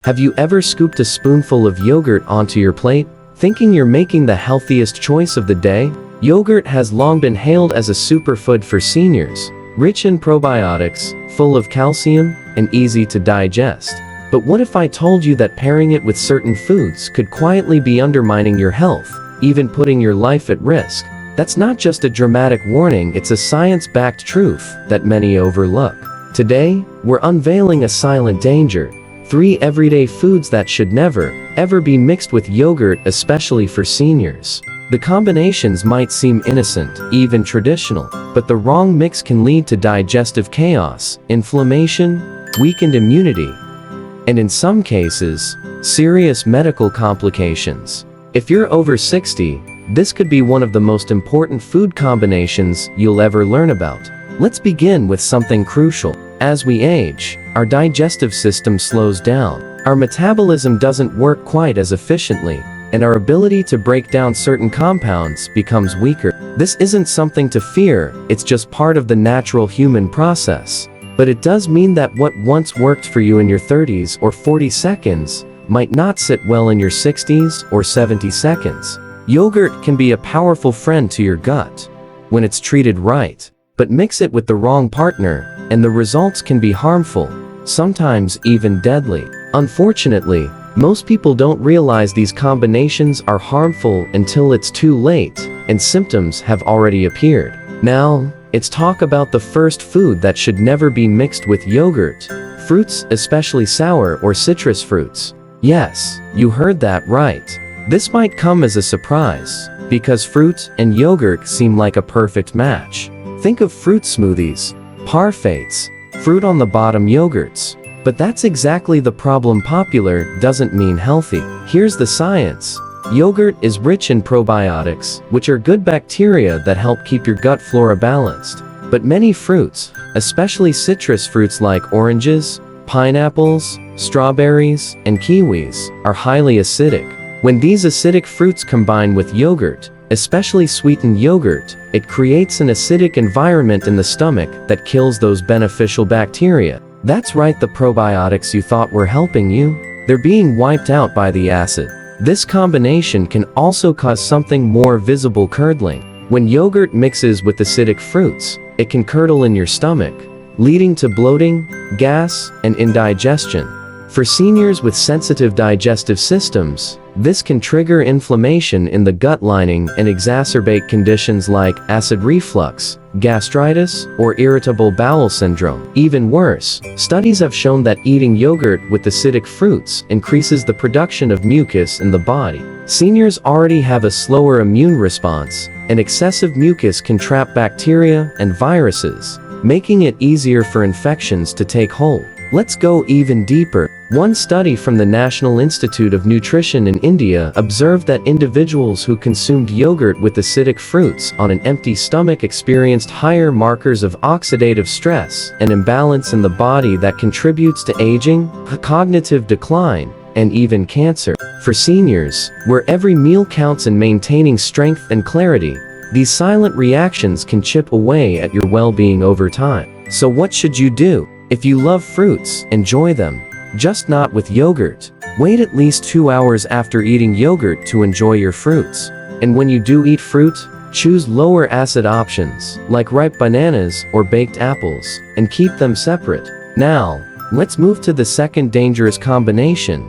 Have you ever scooped a spoonful of yogurt onto your plate, thinking you're making the healthiest choice of the day? Yogurt has long been hailed as a superfood for seniors, rich in probiotics, full of calcium, and easy to digest. But what if I told you that pairing it with certain foods could quietly be undermining your health, even putting your life at risk? That's not just a dramatic warning, it's a science-backed truth that many overlook. Today, we're unveiling a silent danger. 3 everyday foods that should never, ever be mixed with yogurt, especially for seniors. The combinations might seem innocent, even traditional, but the wrong mix can lead to digestive chaos, inflammation, weakened immunity, and in some cases, serious medical complications. If you're over 60, this could be one of the most important food combinations you'll ever learn about. Let's begin with something crucial. As we age, our digestive system slows down. Our metabolism doesn't work quite as efficiently, and our ability to break down certain compounds becomes weaker. This isn't something to fear, it's just part of the natural human process. But it does mean that what once worked for you in your 30s or 40 seconds might not sit well in your 60s or 70 seconds. Yogurt can be a powerful friend to your gut when it's treated right, but mix it with the wrong partner, and the results can be harmful, sometimes even deadly. Unfortunately, most people don't realize these combinations are harmful until it's too late, and symptoms have already appeared. Now, let's talk about the first food that should never be mixed with yogurt: fruits, especially sour or citrus fruits. Yes, you heard that right. This might come as a surprise, because fruit and yogurt seem like a perfect match. Think of fruit smoothies, parfaits, fruit on the bottom yogurts. But that's exactly the problem. Popular doesn't mean healthy. Here's the science. Yogurt is rich in probiotics, which are good bacteria that help keep your gut flora balanced. But many fruits, especially citrus fruits like oranges, pineapples, strawberries, and kiwis, are highly acidic. When these acidic fruits combine with yogurt, especially sweetened yogurt, it creates an acidic environment in the stomach that kills those beneficial bacteria. That's right, the probiotics you thought were helping you, they're being wiped out by the acid. This combination can also cause something more visible: curdling. When yogurt mixes with acidic fruits, it can curdle in your stomach, leading to bloating, gas, and indigestion. For seniors with sensitive digestive systems, this can trigger inflammation in the gut lining and exacerbate conditions like acid reflux, gastritis, or irritable bowel syndrome. Even worse, studies have shown that eating yogurt with acidic fruits increases the production of mucus in the body. Seniors already have a slower immune response, and excessive mucus can trap bacteria and viruses, making it easier for infections to take hold. Let's go even deeper. One study from the National Institute of Nutrition in India observed that individuals who consumed yogurt with acidic fruits on an empty stomach experienced higher markers of oxidative stress, an imbalance in the body that contributes to aging, cognitive decline, and even cancer. For seniors, where every meal counts in maintaining strength and clarity, these silent reactions can chip away at your well-being over time. So what should you do? If you love fruits, enjoy them, just not with yogurt. Wait at least 2 hours after eating yogurt to enjoy your fruits. And when you do eat fruit, choose lower acid options, like ripe bananas or baked apples, and keep them separate. Now, let's move to the second dangerous combination: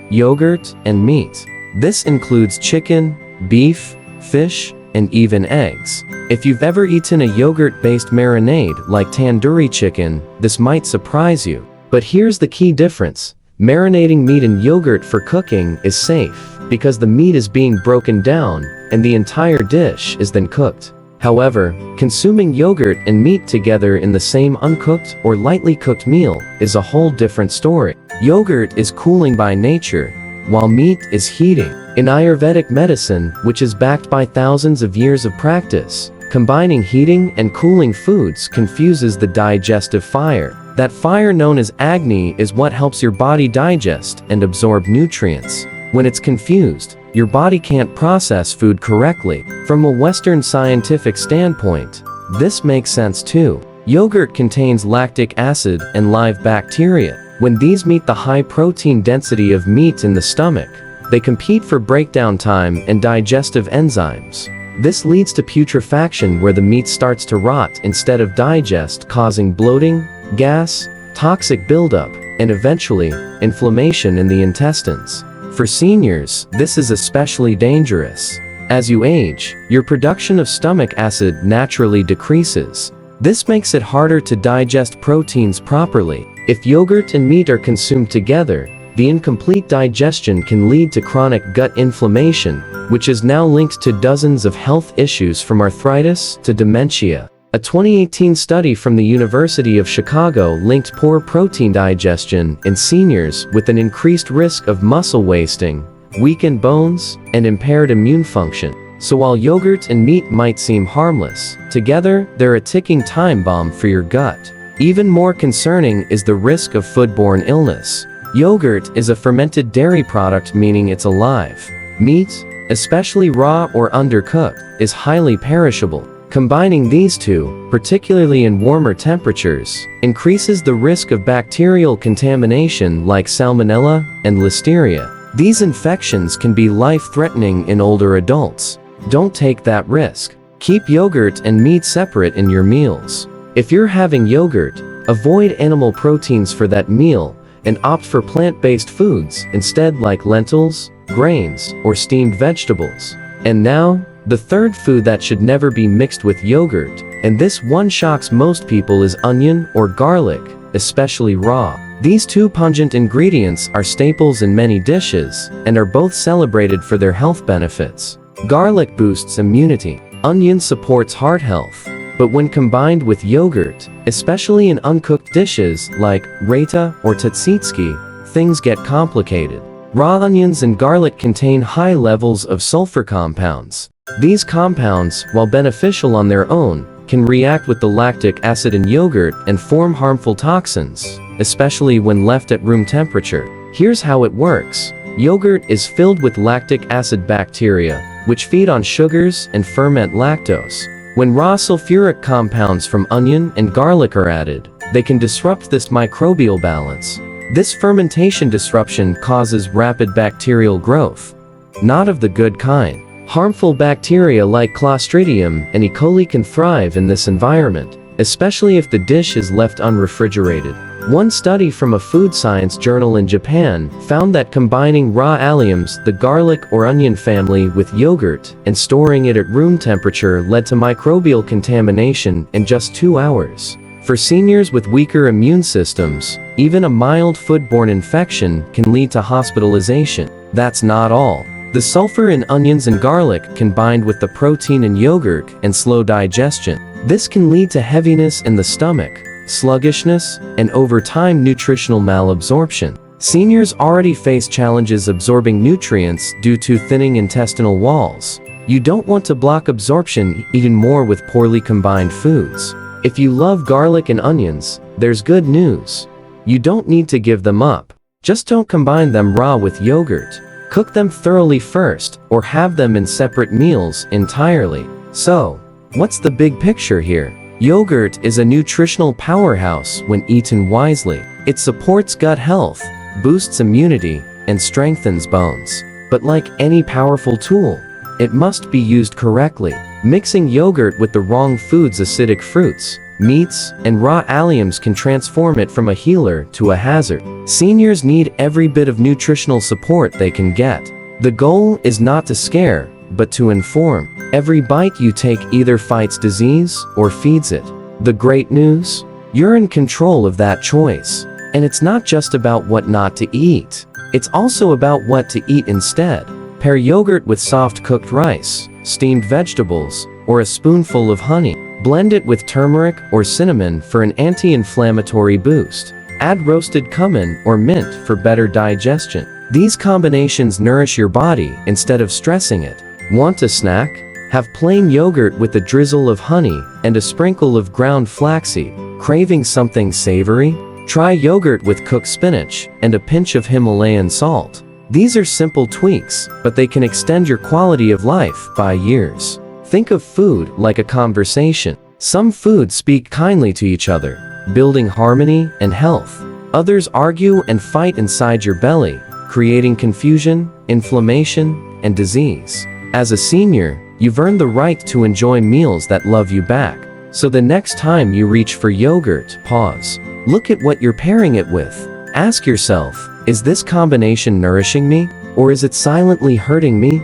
yogurt and meat. This includes chicken, beef, fish, and even eggs. If you've ever eaten a yogurt-based marinade like tandoori chicken, this might surprise you. But here's the key difference. Marinating meat in yogurt for cooking is safe, because the meat is being broken down, and the entire dish is then cooked. However, consuming yogurt and meat together in the same uncooked or lightly cooked meal is a whole different story. Yogurt is cooling by nature, while meat is heating. In Ayurvedic medicine, which is backed by thousands of years of practice, combining heating and cooling foods confuses the digestive fire. That fire, known as Agni, is what helps your body digest and absorb nutrients. When it's confused, your body can't process food correctly. From a Western scientific standpoint, this makes sense too. Yogurt contains lactic acid and live bacteria. When these meet the high protein density of meat in the stomach, they compete for breakdown time and digestive enzymes. This leads to putrefaction, where the meat starts to rot instead of digest, causing bloating, gas, toxic buildup, and eventually, inflammation in the intestines. For seniors, this is especially dangerous. As you age, your production of stomach acid naturally decreases. This makes it harder to digest proteins properly. If yogurt and meat are consumed together, the incomplete digestion can lead to chronic gut inflammation, which is now linked to dozens of health issues from arthritis to dementia. A 2018 study from the University of Chicago linked poor protein digestion in seniors with an increased risk of muscle wasting, weakened bones, and impaired immune function. So while yogurt and meat might seem harmless, together they're a ticking time bomb for your gut. Even more concerning is the risk of foodborne illness. Yogurt is a fermented dairy product, meaning it's alive. Meat, especially raw or undercooked, is highly perishable. Combining these two, particularly in warmer temperatures, increases the risk of bacterial contamination like salmonella and listeria. These infections can be life-threatening in older adults. Don't take that risk. Keep yogurt and meat separate in your meals. If you're having yogurt, avoid animal proteins for that meal and opt for plant-based foods instead, like lentils, grains, or steamed vegetables. And now, the third food that should never be mixed with yogurt, and this one shocks most people, is onion or garlic, especially raw. These two pungent ingredients are staples in many dishes and are both celebrated for their health benefits. Garlic boosts immunity. Onion supports heart health. But when combined with yogurt, especially in uncooked dishes like raita or tzatziki, things get complicated. Raw onions and garlic contain high levels of sulfur compounds. These compounds, while beneficial on their own, can react with the lactic acid in yogurt and form harmful toxins, especially when left at room temperature. Here's how it works. Yogurt is filled with lactic acid bacteria, which feed on sugars and ferment lactose. When raw sulfuric compounds from onion and garlic are added, they can disrupt this microbial balance. This fermentation disruption causes rapid bacterial growth. Not of the good kind. Harmful bacteria like Clostridium and E. coli can thrive in this environment, especially if the dish is left unrefrigerated. One study from a food science journal in Japan found that combining raw alliums, the garlic or onion family, with yogurt and storing it at room temperature led to microbial contamination in just 2 hours. For seniors with weaker immune systems, even a mild foodborne infection can lead to hospitalization. That's not all. The sulfur in onions and garlic combined with the protein in yogurt and slow digestion. This can lead to heaviness in the stomach, sluggishness, and over time nutritional malabsorption. Seniors already face challenges absorbing nutrients due to thinning intestinal walls. You don't want to block absorption even more with poorly combined foods. If you love garlic and onions, there's good news. You don't need to give them up. Just don't combine them raw with yogurt. Cook them thoroughly first, or have them in separate meals entirely. So, what's the big picture here? Yogurt is a nutritional powerhouse when eaten wisely. It supports gut health, boosts immunity, and strengthens bones. But like any powerful tool, it must be used correctly. Mixing yogurt with the wrong foods, acidic fruits, meats, and raw alliums can transform it from a healer to a hazard. Seniors need every bit of nutritional support they can get. The goal is not to scare, but to inform. Every bite you take either fights disease or feeds it. The great news? You're in control of that choice. And it's not just about what not to eat. It's also about what to eat instead. Pair yogurt with soft cooked rice, steamed vegetables, or a spoonful of honey. Blend it with turmeric or cinnamon for an anti-inflammatory boost. Add roasted cumin or mint for better digestion. These combinations nourish your body instead of stressing it. Want a snack? Have plain yogurt with a drizzle of honey and a sprinkle of ground flaxseed. Craving something savory? Try yogurt with cooked spinach and a pinch of Himalayan salt. These are simple tweaks, but they can extend your quality of life by years. Think of food like a conversation. Some foods speak kindly to each other, building harmony and health. Others argue and fight inside your belly, creating confusion, inflammation, and disease. As a senior, you've earned the right to enjoy meals that love you back. So the next time you reach for yogurt, pause. Look at what you're pairing it with. Ask yourself, is this combination nourishing me, or is it silently hurting me?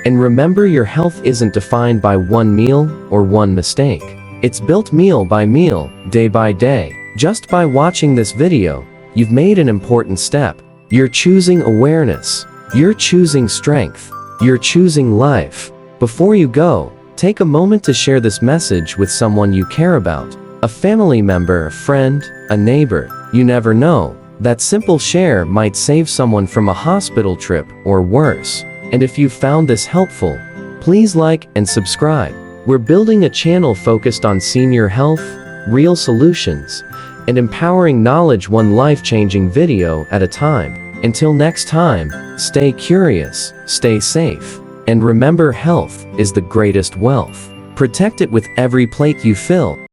And remember, your health isn't defined by one meal or one mistake. It's built meal by meal, day by day. Just by watching this video, you've made an important step. You're choosing awareness. You're choosing strength. You're choosing life. Before you go, take a moment to share this message with someone you care about. A family member, a friend, a neighbor. You never know. That simple share might save someone from a hospital trip or worse. And if you found this helpful, please like and subscribe. We're building a channel focused on senior health, real solutions, and empowering knowledge, one life-changing video at a time. Until next time, stay curious, stay safe, and remember, health is the greatest wealth. Protect it with every plate you fill.